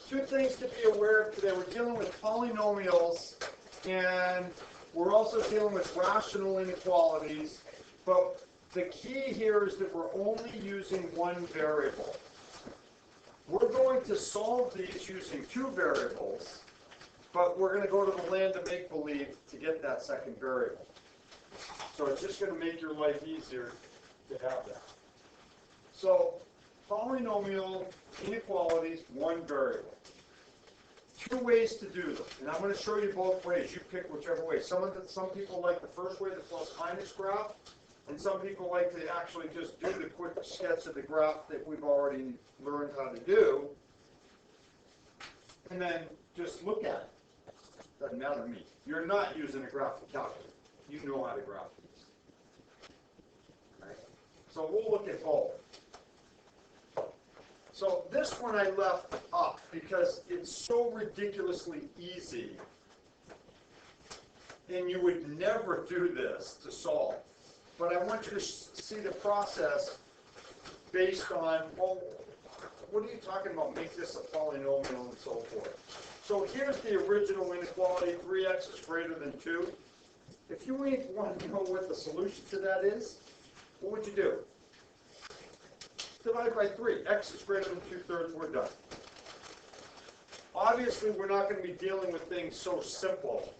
two things to be aware of today. We're dealing with polynomials, and we're also dealing with rational inequalities. But the key here is that we're only using one variable. We're going to solve these using two variables, but we're going to go to the land of make-believe to get that second variable. So it's just going to make your life easier to have that. So polynomial inequalities, one variable. Two ways to do them, and I'm going to show you both ways. You pick whichever way. Some people like the first way, the plus-minus graph, and some people like to actually just do the quick sketch of the graph that we've already learned how to do, and then just look at it. Doesn't matter to me. You're not using a graphic calculator. You know how to graph these. Right. So we'll look at both. So this one I left up because it's so ridiculously easy, and you would never do this to solve. But I want you to see the process based on, well, what are you talking about? Make this a polynomial and so forth. So here's the original inequality, 3x is greater than 2. If you want to know what the solution to that is, what would you do? Divide by 3. X is greater than 2/3, we're done. Obviously, we're not going to be dealing with things so simple.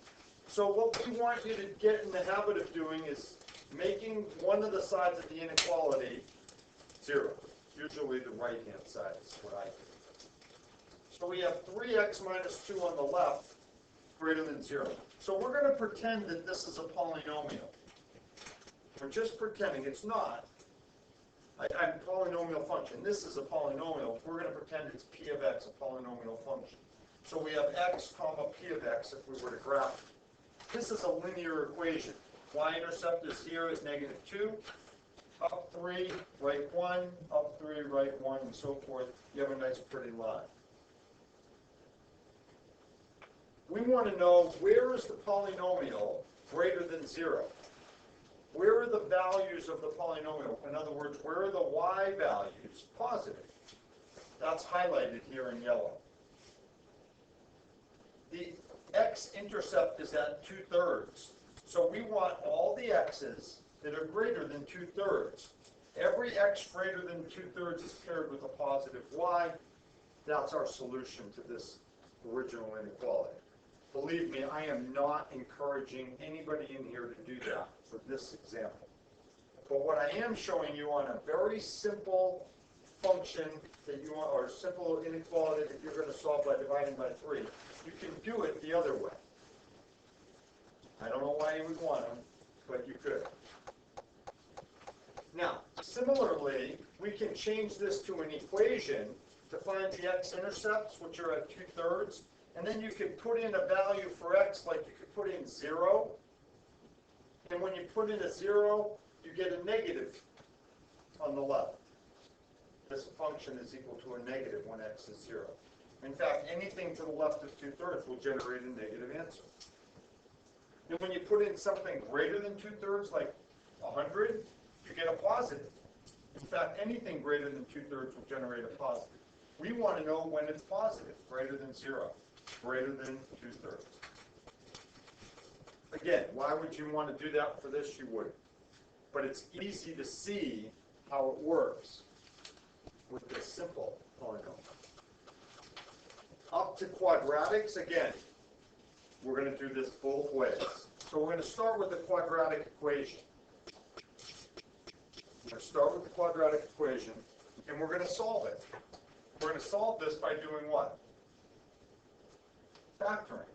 So what we want you to get in the habit of doing is making one of the sides of the inequality 0. Usually the right-hand side is what I do. So we have 3x minus 2 on the left greater than 0. So we're going to pretend that this is a polynomial. We're just pretending it's not. I'm polynomial function. This is a polynomial. We're going to pretend it's p of x, a polynomial function. So we have x comma p of x if we were to graph it. This is a linear equation. Y-intercept is here at -2, up 3, right 1, up 3, right 1, and so forth. You have a nice pretty line. We want to know, where is the polynomial greater than 0? Where are the values of the polynomial? In other words, where are the y values positive? That's highlighted here in yellow. The x-intercept is at 2/3. So we want all the x's that are greater than 2/3. Every x greater than 2/3 is paired with a positive y. That's our solution to this original inequality. Believe me, I am not encouraging anybody in here to do that for this example. But what I am showing you on a very simple function that you want, or simple inequality that you're going to solve by dividing by 3, you can do it the other way. I don't know why you would want them, but you could. Now, similarly, we can change this to an equation to find the x-intercepts, which are at 2/3. And then you could put in a value for x, like you could put in 0. And when you put in a 0, you get a negative on the left. This function is equal to a negative when x is 0. In fact, anything to the left of 2/3 will generate a negative answer. And when you put in something greater than 2/3, like 100, you get a positive. In fact, anything greater than 2/3 will generate a positive. We want to know when it's positive, greater than 0. Greater than 2/3. Again, why would you want to do that for this? You wouldn't. But it's easy to see how it works with this simple polynomial. Up to quadratics, again, we're going to do this both ways. So we're going to start with the quadratic equation. We're going to start with the quadratic equation, and we're going to solve it. We're going to solve this by doing what? Factoring.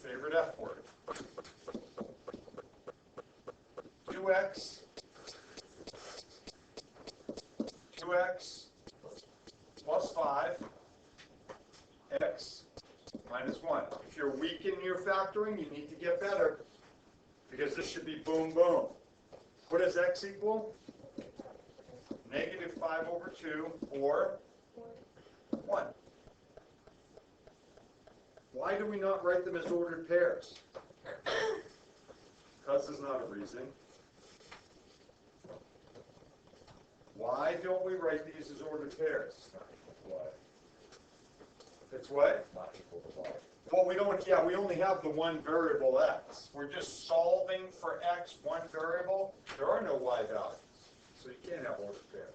Favorite F word. 2x plus 5 x minus 1. If you're weak in your factoring, you need to get better, because this should be boom, boom. What does x equal? -5/2 or 1. Why do we not write them as ordered pairs? Because is not a reason. Why don't we write these as ordered pairs? Why? It's what? Not equal to y. Well, we don't, yeah, we only have the one variable x. We're just solving for x, one variable. There are no y values. So you can't have ordered pairs.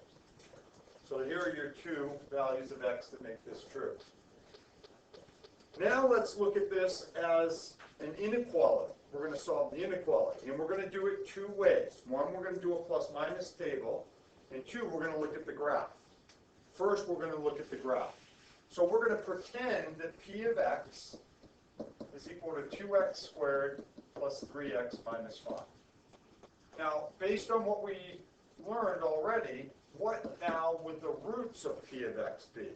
So here are your two values of x that make this true. Now let's look at this as an inequality. We're going to solve the inequality. And we're going to do it two ways. One, we're going to do a plus minus table. And two, we're going to look at the graph. First, we're going to look at the graph. So we're going to pretend that p of x is equal to 2x squared plus 3x minus 5. Now, based on what we learned already, what now would the roots of p of x be?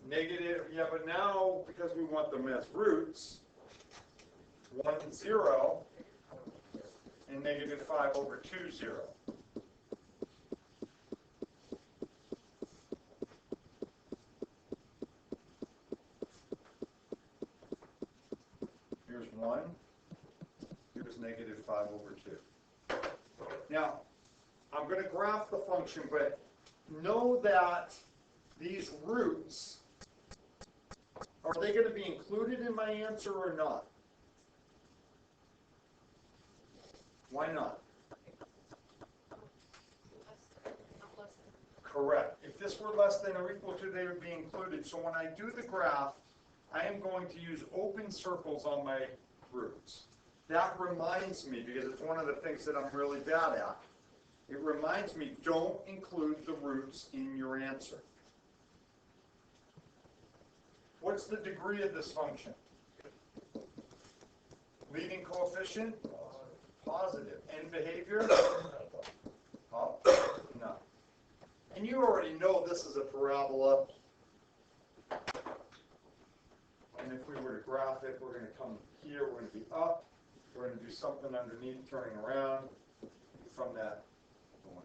Negative, yeah, but now, because we want them as roots, 1, 0, and negative 5 over 2, 0. Here's 1. Here's negative 5 over 2. Now, I'm going to graph the function, but know that these roots, are they going to be included in my answer or not? Why not? Correct. If this were less than or equal to, they would be included. So when I do the graph, I am going to use open circles on my roots. That reminds me, because it's one of the things that I'm really bad at, it reminds me, don't include the roots in your answer. What's the degree of this function? Leading coefficient? Positive. And behavior? Up? No. And you already know this is a parabola. And if we were to graph it, we're going to come here, we're going to be up. We're going to do something underneath, turning around from that point.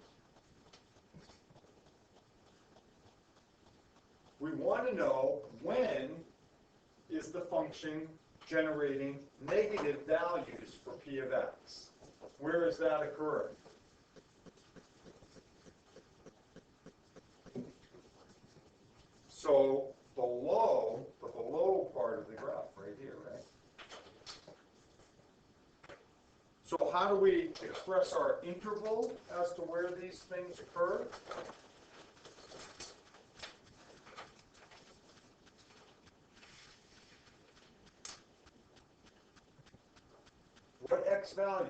We want to know when is the function generating negative values for p of x. Where is that occurring? So below, the below part of the graph right here, right? So how do we express our interval as to where these things occur? What x values?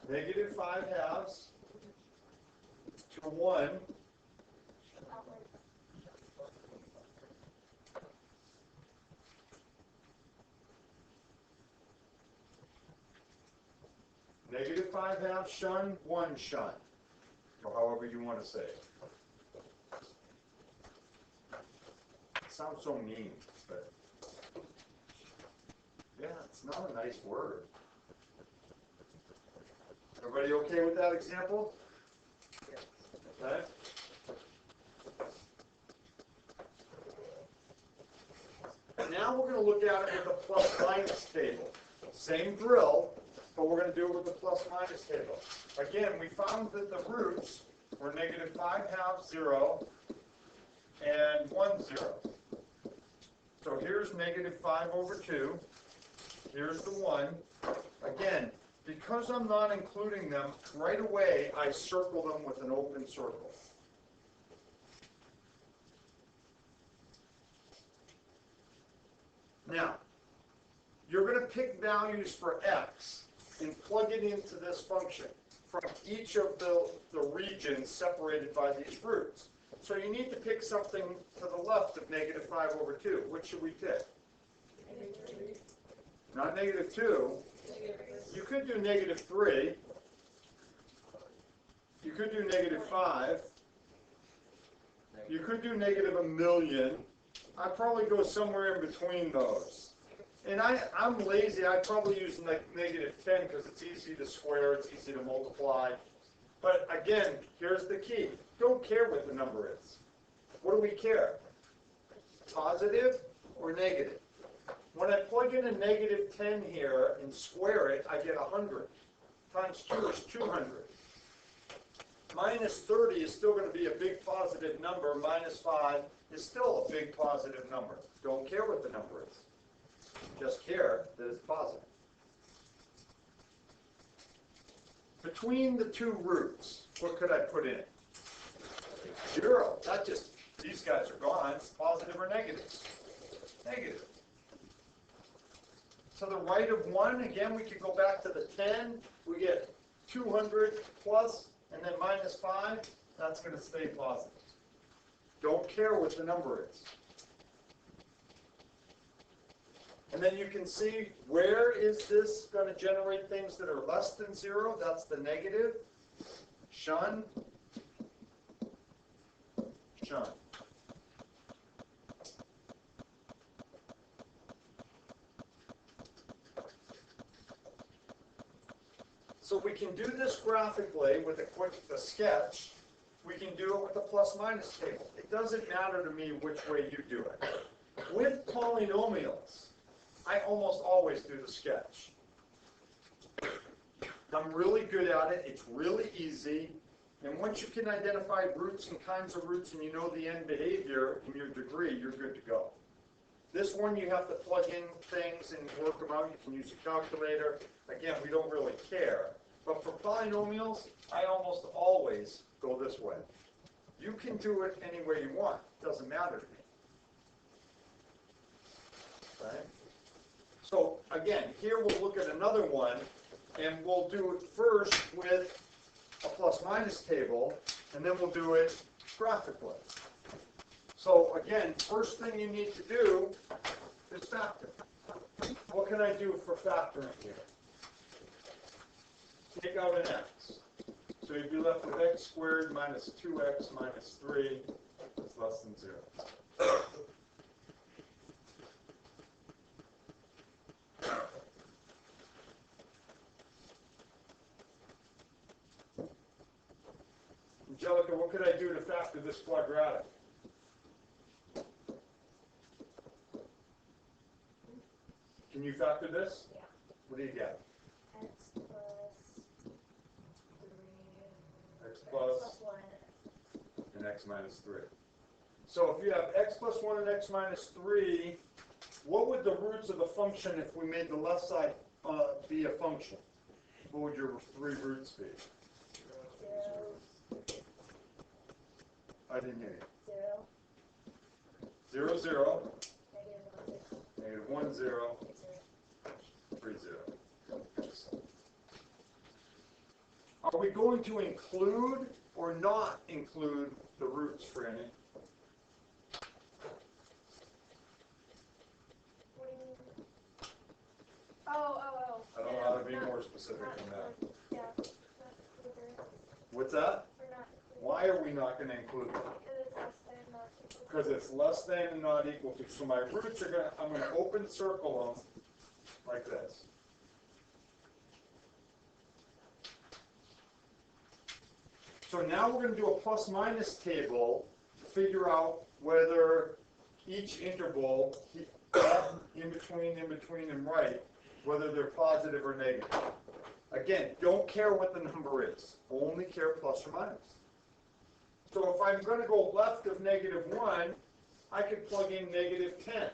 Negative 5 halves to 1. Negative 5 halves shun, 1 shun, or however you want to say it. It sounds so mean, but yeah, it's not a nice word. Everybody okay with that example? Okay. And now we're going to look at it with a plus-minus table. Same drill, but we're going to do it with the plus-minus table. Again, we found that the roots were negative 5 halves, 0, and 1, 0. So here's negative 5 over 2. Here's the 1. Again, because I'm not including them, right away I circle them with an open circle. Now, you're going to pick values for x and plug it into this function from each of the regions separated by these roots. So you need to pick something to the left of negative 5 over 2. What should we pick? Not negative 2. You could do negative 3. You could do negative 5. You could do negative 1,000,000. I'd probably go somewhere in between those. And I'm lazy. I'd probably use like negative 10 because it's easy to square, it's easy to multiply. But again, here's the key. Don't care what the number is. What do we care? Positive or negative? When I plug in a negative 10 here and square it, I get 100. Times 2 is 200. Minus 30 is still going to be a big positive number. Minus 5 is still a big positive number. Don't care what the number is. Just care that it's positive. Between the two roots, what could I put in? 0. That just, these guys are gone. It's positive or negative? Negative. To the right of 1, again, we could go back to the 10. We get 200 plus, and then minus 5. That's going to stay positive. Don't care what the number is. And then you can see, where is this going to generate things that are less than 0? That's the negative. Shun. Shun. So we can do this graphically with a sketch. We can do it with a plus-minus table. It doesn't matter to me which way you do it. With polynomials, I almost always do the sketch. I'm really good at it. It's really easy. And once you can identify roots and kinds of roots and you know the end behavior in your degree, you're good to go. This one, you have to plug in things and work them out. You can use a calculator. Again, we don't really care. But for polynomials, I almost always go this way. You can do it any way you want. It doesn't matter to me. Okay? So again, here we'll look at another one, and we'll do it first with a plus-minus table, and then we'll do it graphically. So again, first thing you need to do is factor. What can I do for factoring here? Take out an x. So you'd be left with x squared minus 2x minus 3 is less than 0. Angelica, what could I do to factor this quadratic? Can you factor this? Yeah. What do you get? X X plus 1. and x minus 3. So if you have x plus 1 and x minus 3, what would the roots of the function, if we made the left side be a function? What would your 3 roots be? 0. I didn't hear you. 0. 0, 0. Negative 1, 0. 0. 3, 0. Are we going to include or not include the roots, Franny? What do you mean? Oh. I don't know how to be more specific than that. Yeah. What's that? We're not. Why are we not going to include them? Because it's less than and not equal to. So my roots are going to, I'm going to open circle them like this. So now we're going to do a plus-minus table to figure out whether each interval, in between, and right, whether they're positive or negative. Again, don't care what the number is. Only care plus or minus. So if I'm going to go left of negative 1, I could plug in negative 10.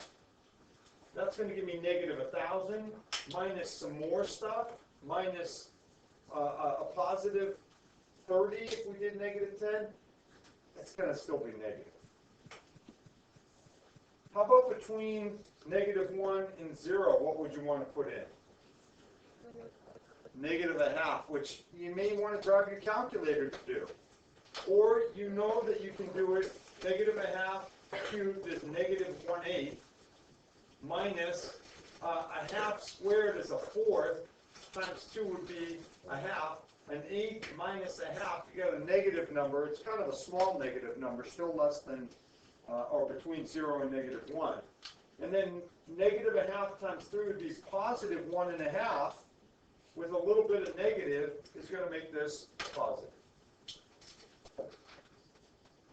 That's going to give me negative 1,000 minus some more stuff, minus a positive 30 if we did negative 10. It's going to still be negative. How about between negative 1 and 0, what would you want to put in? Negative 1/2, which you may want to drive your calculator to do. Or you know that you can do it, negative 1/2 cubed is negative 1/8 minus 1/2 squared is 1/4 times 2 would be 1/2. An 8 minus 1/2, you got a negative number. It's kind of a small negative number, still less than or between 0 and negative 1. And then negative 1/2 times 3 would be positive 1.5. With a little bit of negative is going to make this positive.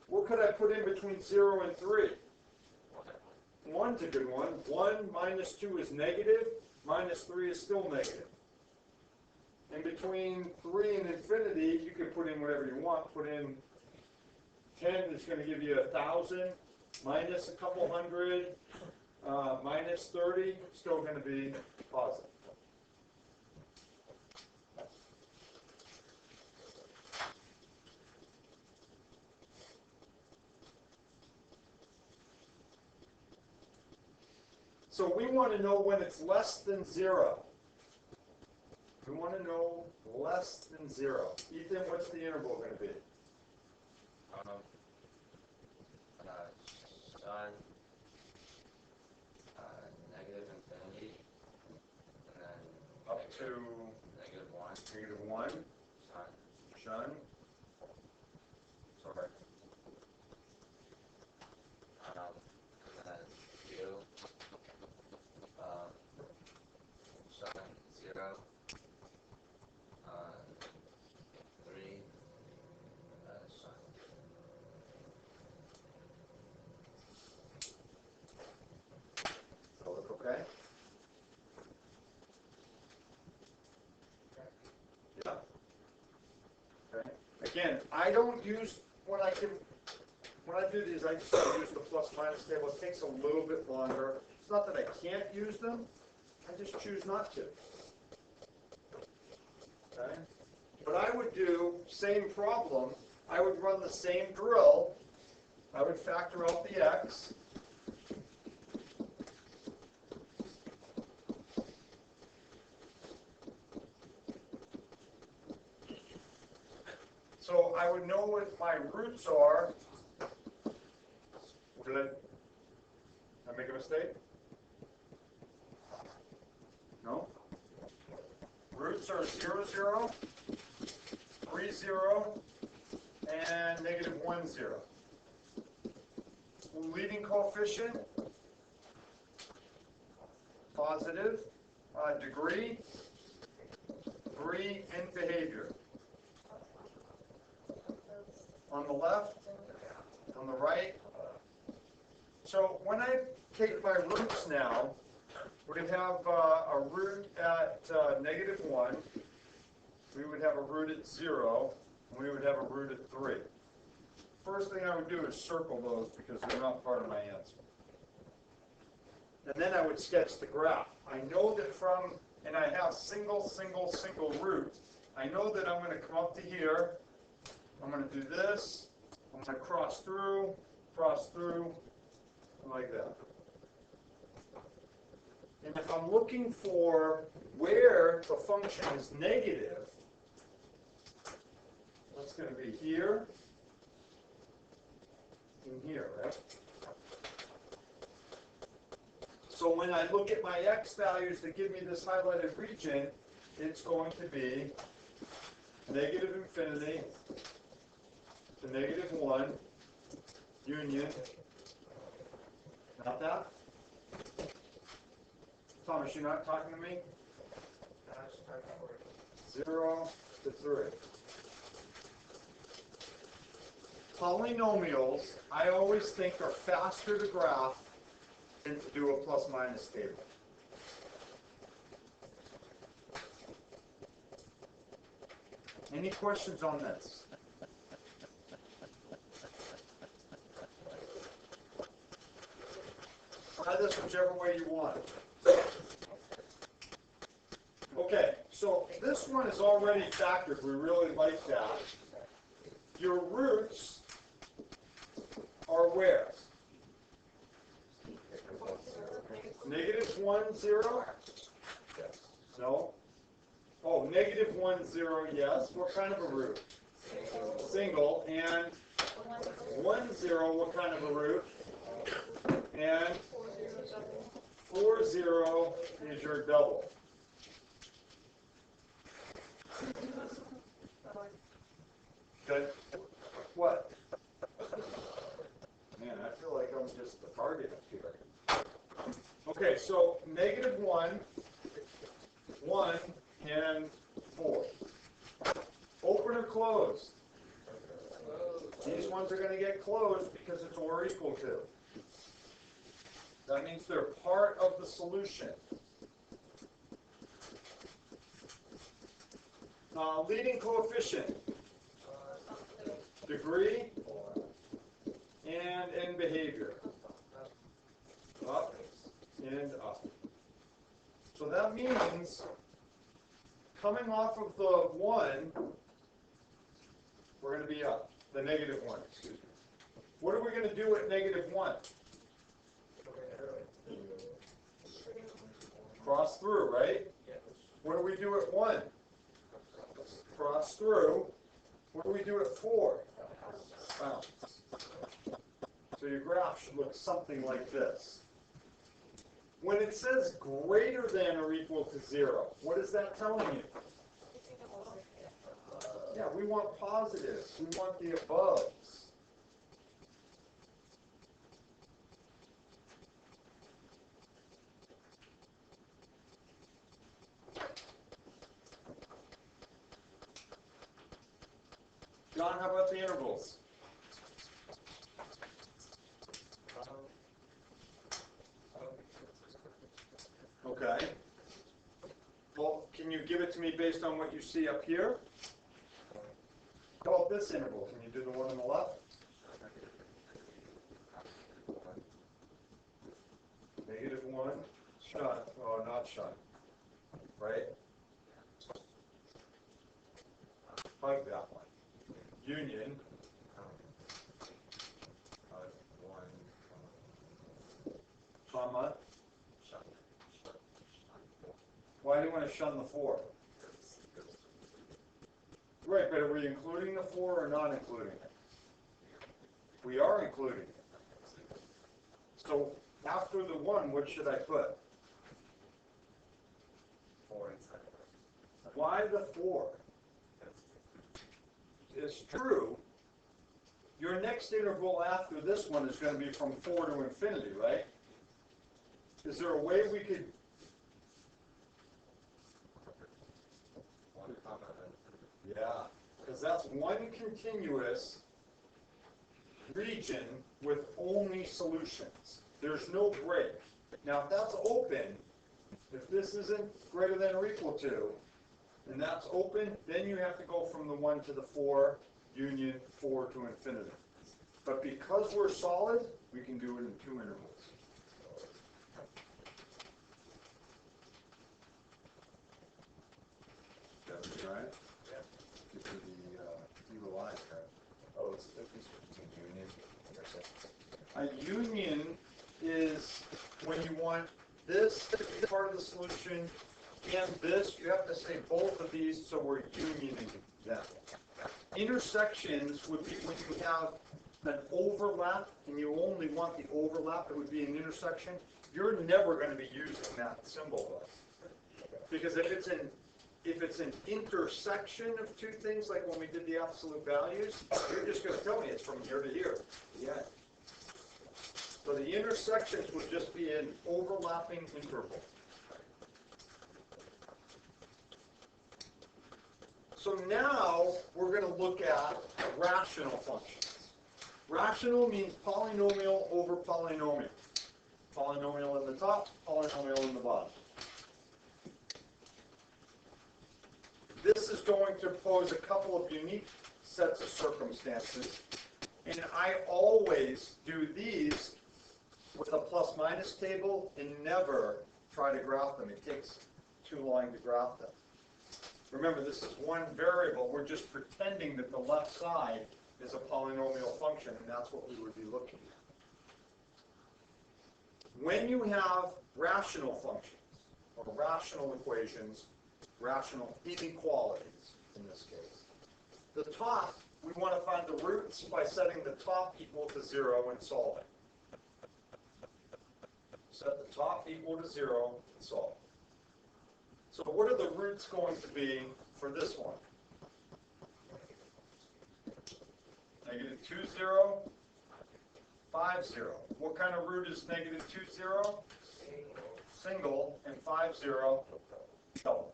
What could I put in between 0 and 3? 1's a good one. 1 minus 2 is negative. Minus 3 is still negative. In between between 3 and infinity, you can put in whatever you want. Put in 10 is going to give you 1,000, minus a couple hundred, minus 30, still going to be positive. So we want to know when it's less than 0. We want to know less than 0. Ethan, what's the interval going to be? Sun, negative infinity, and then Up to negative 1. negative 1. Sun, Shun. sorry. And then 2. Sun, 0. 3. Sun. Does that look okay? Yeah. Okay. Again, I don't use when I do these, I just use the plus minus table. It takes a little bit longer. It's not that I can't use them. I just choose not to. Okay. But I would do same problem. I would run the same drill. I would factor out the x. So I would know what my roots are. Did I make a mistake? No? Roots are 0, 0, 3, 0, and negative 1, 0. Leading coefficient, positive, degree, and behavior. On the left, on the right. So when I take my roots now, we would have a root at negative 1, we would have a root at 0, and we would have a root at 3. First thing I would do is circle those because they're not part of my answer. And then I would sketch the graph. I know that from, and I have single root, I know that I'm going to come up to here, I'm going to do this, I'm going to cross through, like that. And if I'm looking for where the function is negative, that's going to be here, and here, right? So when I look at my x values that give me this highlighted region, it's going to be negative infinity to negative 1, union, not that? Thomas, you're not talking to me? 0 to 3. Polynomials, I always think are faster to graph than to do a plus minus table. Any questions on this? Try this whichever way you want. Okay, so this one is already factored. We really like that. Your roots are where? Negative 1, 0? No? Oh, negative 1, 0, yes. What kind of a root? Single. And 1, 0, what kind of a root? And 4, 0 is your double. Good. What? Man, I feel like I'm just the target up here. Okay, so negative 1, 1, and 4. Open or closed? These ones are going to get closed because it's or equal to. That means they're part of the solution. Leading coefficient, degree, and end behavior. Up and up. So that means coming off of the 1, we're going to be up. The negative 1, excuse me. What are we going to do at negative 1? Cross through, right? What do we do at 1? Cross through. What do we do at 4? Bounce. So your graph should look something like this. When it says greater than or equal to 0, what is that telling you? Yeah, we want positives. We want the aboves. John, how about the intervals? Okay. Well, can you give it to me based on what you see up here? How about this interval? Can you do the one on the left? -1, shut, oh, not shut, right? Like that one. Union. 1, Comma. Why do you want to shun the 4? Right, but are we including the 4 or not including it? We are including it. So after the 1, what should I put? 4 inside. Why the 4? It's true. Your next interval after this one is going to be from 4 to infinity, right? Is there a way we could... 1 comma. Yeah, because that's one continuous region with only solutions. There's no break. Now, if that's open, if this isn't greater than or equal to, and that's open, then you have to go from the 1 to the 4, union 4 to infinity. But because we're solid, we can do it in 2 intervals. That's right. Get to the evil eye card. Oh, it's the difference between union and intersection. A union is when you want this to be part of the solution and this, you have to say both of these, so we're unioning them. Intersections would be when you have an overlap and you only want the overlap, it would be an intersection. You're never going to be using that symbol though. Because if it's an intersection of 2 things, like when we did the absolute values, you're just going to tell me it's from here to here. Yeah. So the intersections would just be an overlapping interval. So now we're going to look at rational functions. Rational means polynomial over polynomial. Polynomial in the top, polynomial in the bottom. This is going to pose a couple of unique sets of circumstances. And I always do these with a plus-minus table and never try to graph them. It takes too long to graph them. Remember, this is one variable. We're just pretending that the left side is a polynomial function, and that's what we would be looking at. When you have rational functions, or rational equations, rational inequalities in this case, the top, we want to find the roots by setting the top equal to 0 and solving. Set the top equal to 0 and solve. So what are the roots going to be for this one? -2, 0, 5, 0. What kind of root is -2, 0? Single, and 5, 0, double.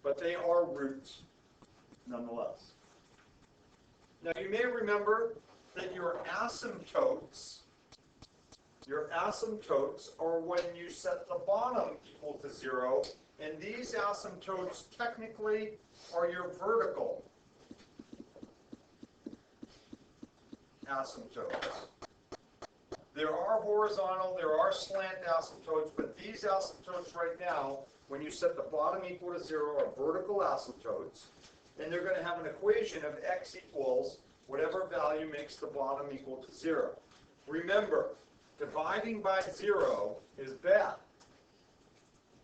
But they are roots nonetheless. Now you may remember that your asymptotes are when you set the bottom equal to 0 And these asymptotes technically are your vertical asymptotes. There are horizontal, there are slant asymptotes, but these asymptotes right now, when you set the bottom equal to 0, are vertical asymptotes, and they're going to have an equation of x equals whatever value makes the bottom equal to 0. Remember, dividing by 0 is bad.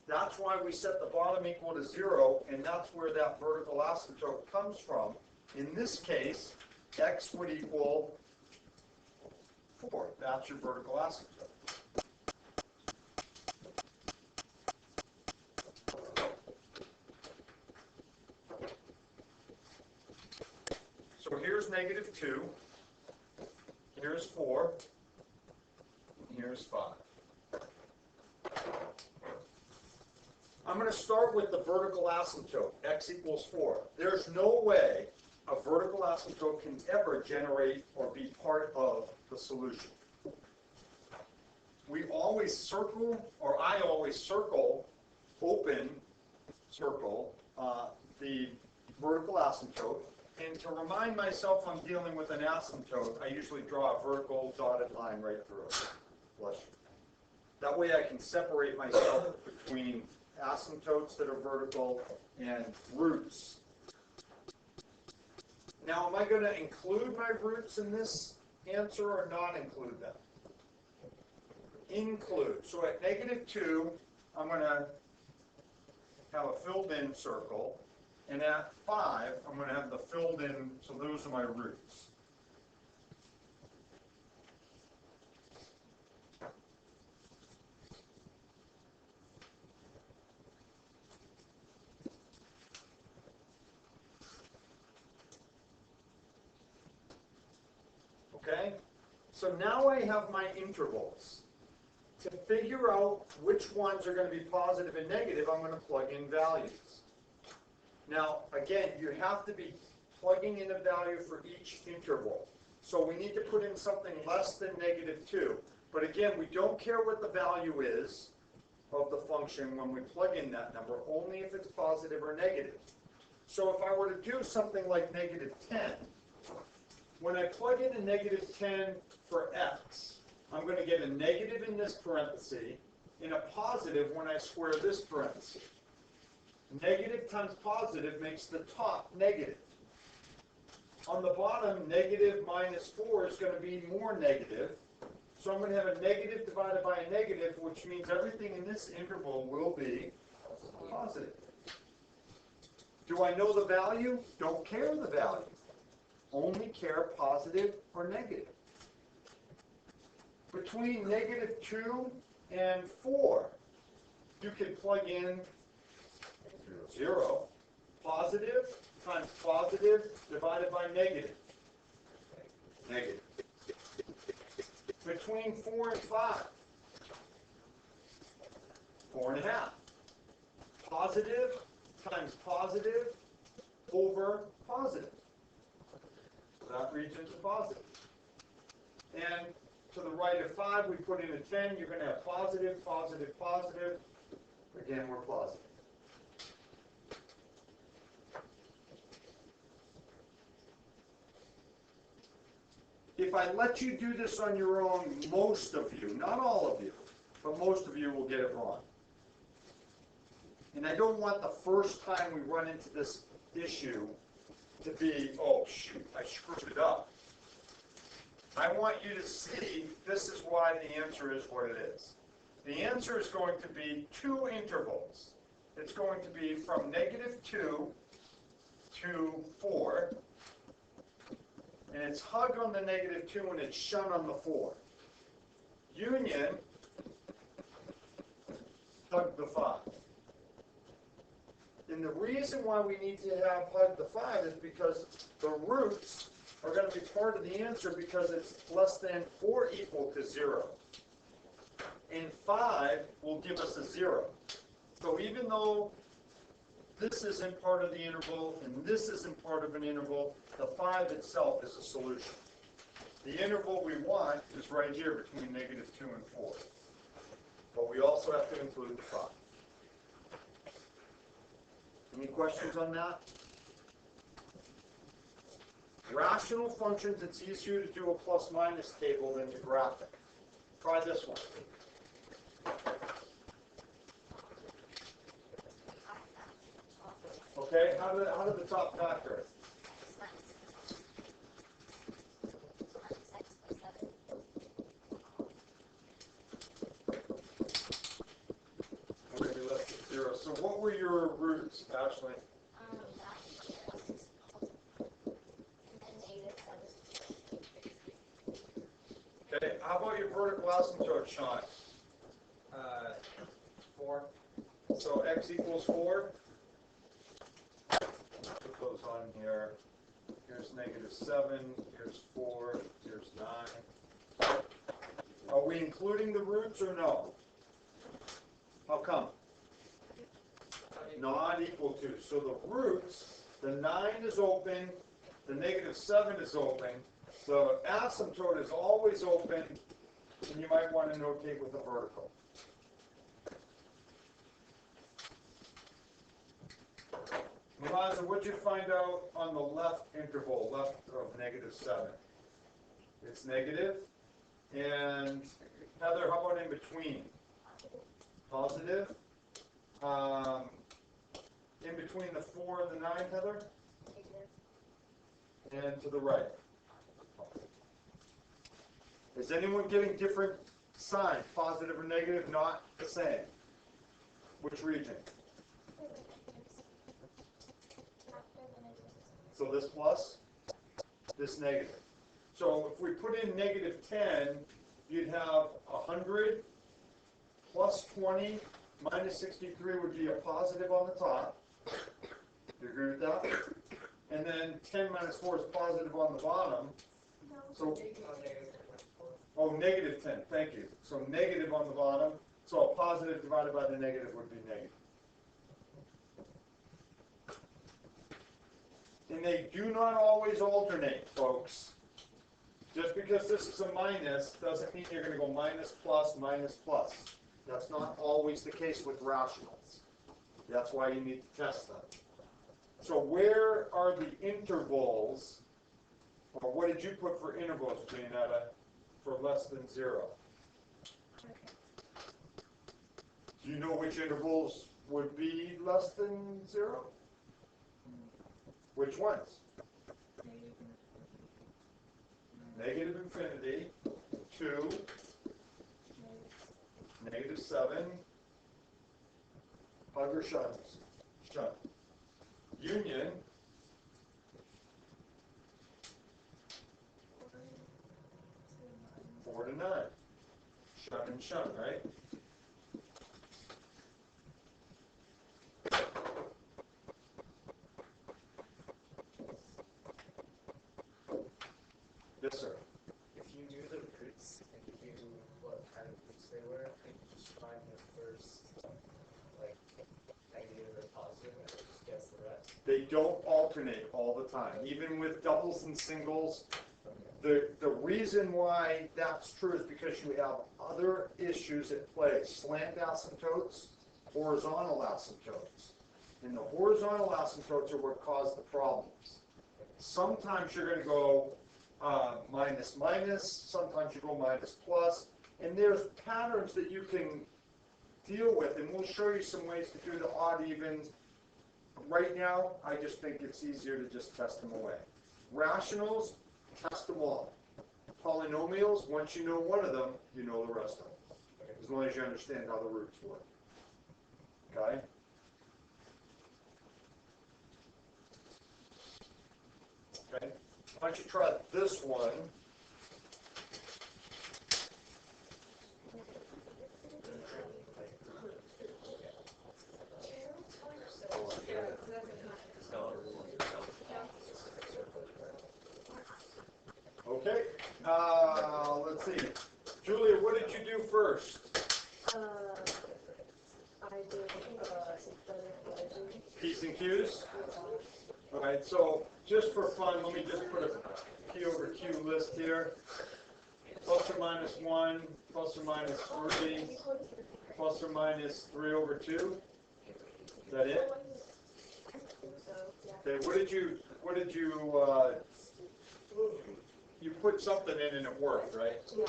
That's why we set the bottom equal to 0, and that's where that vertical asymptote comes from. In this case, x would equal 4. That's your vertical asymptote. So here's -2, here's 4, and here's 5. I'm going to start with the vertical asymptote, x equals 4. There's no way a vertical asymptote can ever generate or be part of the solution. We always circle, or I always circle, open circle, the vertical asymptote. And to remind myself I'm dealing with an asymptote, I usually draw a vertical dotted line right through it. Bless you. That way I can separate myself between asymptotes that are vertical and roots. Now, am I going to include my roots in this answer or not include them? Include. So at -2, I'm going to have a filled in circle, and at 5, I'm going to have the filled in, so those are my roots. Okay? So now I have my intervals. To figure out which ones are going to be positive and negative, I'm going to plug in values. Now, again, you have to be plugging in a value for each interval. So we need to put in something less than -2. But again, we don't care what the value is of the function when we plug in that number, only if it's positive or negative. So if I were to do something like -10, when I plug in a -10 for x, I'm going to get a negative in this parenthesis and a positive when I square this parenthesis. Negative times positive makes the top negative. On the bottom, negative minus 4 is going to be more negative. So I'm going to have a negative divided by a negative, which means everything in this interval will be positive. Do I know the value? Don't care the value. Only care positive or negative. Between -2 and 4, you can plug in 0. Positive times positive divided by negative. Negative. Between 4 and 5, 4.5. Positive times positive over positive. So that reads into positive. And to the right of 5, we put in a 10. You're going to have positive, positive, positive. Again, we're positive. If I let you do this on your own, most of you, not all of you, but most of you will get it wrong. And I don't want the first time we run into this issue to be, oh shoot, I screwed it up. I want you to see this is why the answer is what it is. The answer is going to be 2 intervals. It's going to be from -2 to 4. And it's hug on the -2 and it's shun on the 4. Union, hug the 5. And the reason why we need to have hug the 5 is because the roots are going to be part of the answer because it's less than or equal to 0. And 5 will give us a 0. So even though this isn't part of the interval and this isn't part of an interval, the 5 itself is a solution. The interval we want is right here between -2 and 4. But we also have to include the 5. Any questions on that? Rational functions, it's easier to do a plus minus table than to graphic. Try this one. Okay, how did the top factor? Okay, less than 0. So what were your roots, Ashley? Okay, how about your vertical asymptote, Sean? 4. So x equals 4. Put those on here. Here's -7, here's 4, here's 9. Are we including the roots or no? How come? Not equal to. So the roots, the 9 is open, the -7 is open, the asymptote is always open, and you might want to notate with a vertical. Eliza, what'd you find out on the left interval, left of -7? It's negative. And Heather, how about in between? Positive. In between the 4 and the 9, Heather? And to the right. Is anyone getting different signs, positive or negative, not the same? Which region? So this plus, this negative. So if we put in -10, you'd have 100 plus 20 minus 63 would be a positive on the top. Do you agree with that? And then 10 minus 4 is positive on the bottom. So, oh, -10, thank you. So negative on the bottom. So a positive divided by the negative would be negative. And they do not always alternate, folks. Just because this is a minus doesn't mean you're going to go minus, plus, minus, plus. That's not always the case with rationals. That's why you need to test them. So where are the intervals, or what did you put for intervals, Gianetta, for less than 0? Do you know which intervals would be less than 0? Which ones? Negative infinity, 2, -7, hug or shun? Shun. Union, 4 to 9. Shun and shun, right? Yes, sir. If you knew the roots and you knew what kind of roots they were, could you just find the first, like, negative or positive and just guess the rest? They don't alternate all the time. Even with doubles and singles, the reason why that's true is because you have other issues at play. Slant asymptotes, horizontal asymptotes. And the horizontal asymptotes are what cause the problems. Sometimes you're going to go minus, minus. Sometimes you go minus, plus. And there's patterns that you can deal with. And we'll show you some ways to do the odd evens. Right now, I just think it's easier to just test them away. Rationals, test them all. Polynomials, once you know one of them, you know the rest of them. As long as you understand how the roots work. Okay? Okay. Why don't you try this one? Okay. Let's see. Julia, what did you do first? I did P's and Q's? All right, so just for fun, let me just put a P over Q list here. Plus or minus 1, plus or minus 3, plus or minus 3 over 2. Is that it? Okay, what did you put something in and it worked, right? Yeah,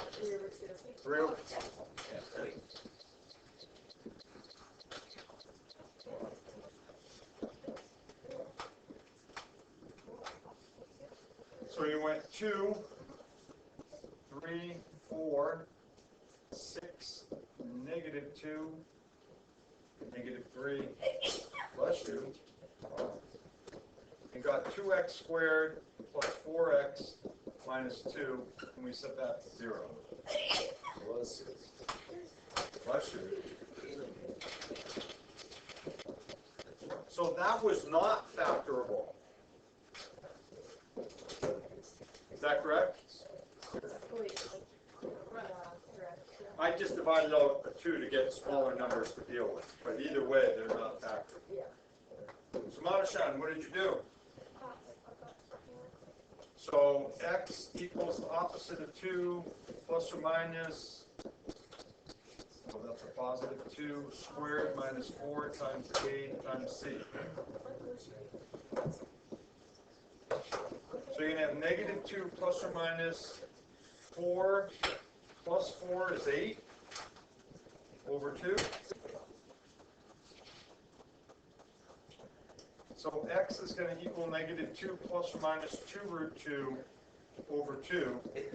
3 over Yeah. So you went 2, 3, 4, 6, -2, -3, bless you. You got 2x squared plus 4x minus 2, and we set that to 0. Was Bless you. So that was not factorable. Is that correct? I just divided out a 2 to get smaller numbers to deal with, but either way, they're not factorable. So Madashan, what did you do? So x equals the opposite of 2 plus or minus, so that's a positive 2 squared minus 4 times a times c. So you're going to have -2 plus or minus 4 plus 4 is 8 over 2. So x is going to equal -2 plus or minus 2 root 2 over 2. Is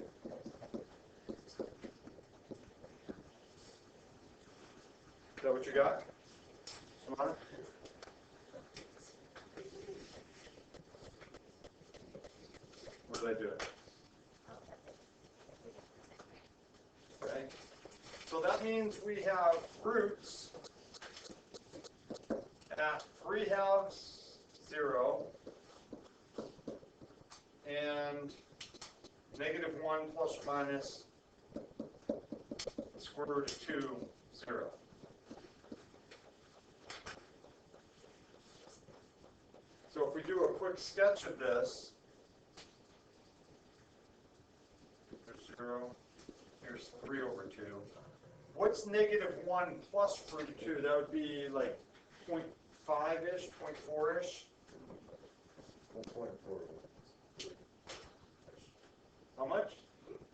that what you got? Samana? What did I do? Okay. So that means we have roots at 3/2, 0, and -1 plus or minus the square root of 2, 0. So if we do a quick sketch of this, there's 0, here's 3 over 2. What's -1 plus root 2? That would be like 0.5-ish, 0.4-ish. 1.4. How much?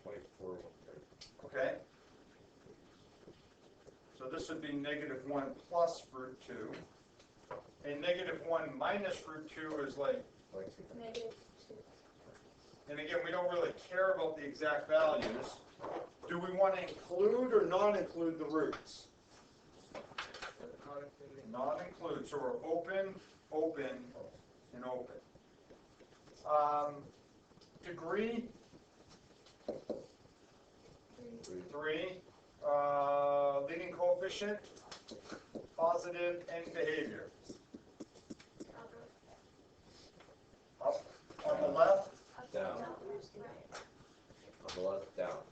0.4. Okay. So this would be -1 plus root 2. And -1 minus root 2 is like, and again, we don't really care about the exact values. Do we want to include or not include the roots? Not include. So we're open, open, and open. Degree? 3. Leading coefficient? Positive, and behavior. Up on the left? Down. On the left, down.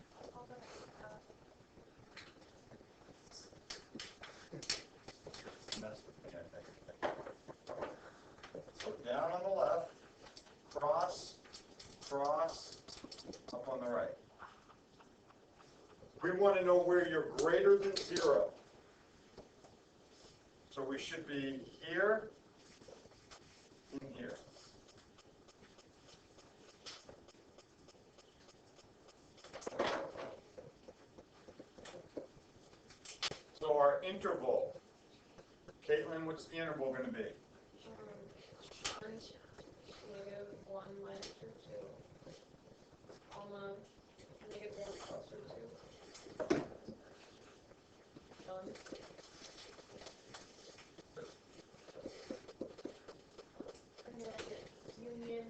So down on the left, cross, cross, up on the right. We want to know where you're greater than 0. So we should be here and here. So our interval, Caitlin, what's the interval going to be? -1 minus root 2, -1 plus root 2. Done. And then union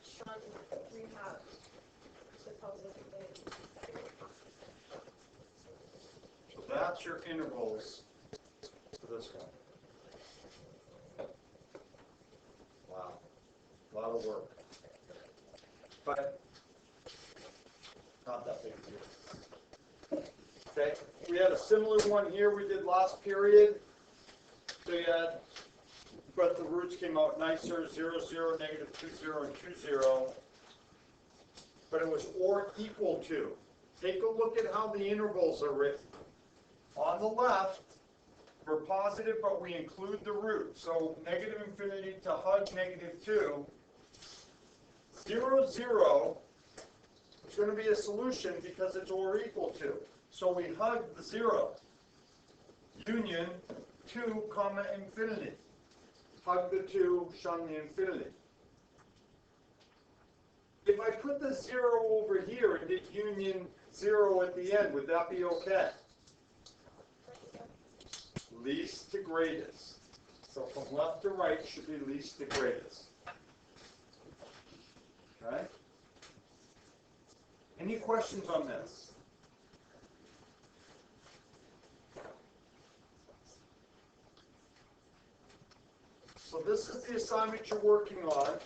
shunt 3/2 to positive behavior. So that's your intervals for this one. Wow, a lot of work. But not that big a deal. Okay, we had a similar one here we did last period. So you had, but the roots came out nicer, 0, 0, -2, 0, and 2, 0. But it was or equal to. Take a look at how the intervals are written. On the left, We're positive, but we include the root. So negative infinity to hug negative 2. 0, 0 is going to be a solution because it's or equal to. So we hug the 0. Union 2, comma, infinity. Hug the 2, shun the infinity. If I put the 0 over here and did union 0 at the end, would that be okay? Least to greatest. So from left to right should be least to greatest. Okay? Any questions on this? So this is the assignment you're working on.